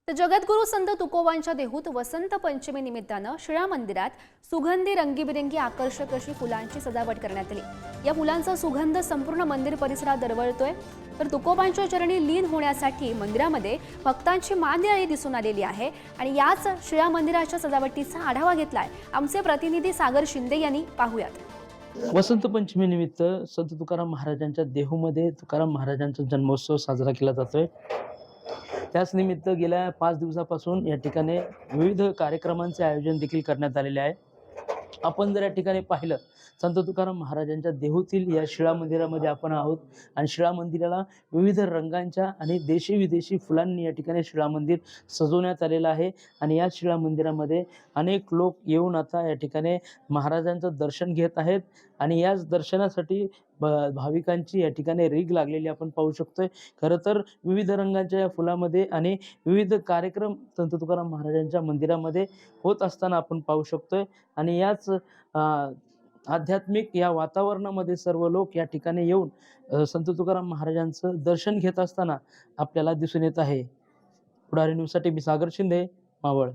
तर जगद्गुरू संत तुकोबांच्या देहूत वसंत पंचमी निमित्तानं शिळा मंदिरात सुगंधी रंगीबिरंगी आकर्षक अशी फुलांची सजावट करण्यात आली। या फुलांचा सुगंध संपूर्ण मंदिर परिसरात दरवळतोय। तर तुकोबांच्या चरणी लीन होण्यासाठी मंदिरामध्ये भक्तांची मांदियाळी दिसून आलेली आहे आणि याच शिळा मंदिराच्या सजावटीचा आढावा घेतलाय आमचे प्रतिनिधी सागर शिंदे यांनी। पाहूयात। वसंत पंचमी निमित्त संत तुकाराम महाराजांच्या देहूमध्ये तुकाराम महाराजांचा जन्मोत्सव साजरा केला जातोय। त्याच निमित्त गेल्या 5 दिवसापासून या ठिकाणी विविध कार्यक्रमांचे आयोजन देखील करण्यात आलेले आहे। आपण जर या ठिकाणी पाहिलं संत तुकाराम महाराजांच्या देहूतील या शिळा मंदिरामध्ये आपण आहोत आणि शिळा मंदिराला विविध रंगांच्या आणि देशी विदेशी फुलांनी या ठिकाणी शिळा मंदिर सजवण्यात आलेलं आहे आणि या शिळा मंदिरामध्ये अनेक लोक येऊन आता या ठिकाणी महाराजांचं दर्शन घेत आहेत आणि याच दर्शनासाठी भाविकांची या ठिकाणी रीघ लागलेली आपण पाहू शकतोय। खरं तर विविध रंगांच्या या फुलामध्ये आणि विविध कार्यक्रम संत तुकाराम महाराजांच्या मंदिरामध्ये होत असताना आपण पाहू शकतोय आणि याच आध्यात्मिक या वातावरणामध्ये सर्व लोक या ठिकाणी येऊन संत तुकाराम महाराजांचं दर्शन घेत असताना आपल्याला दिसून येत आहे। पुढारी न्यूजसाठी मी सागर शिंदे, मावळ।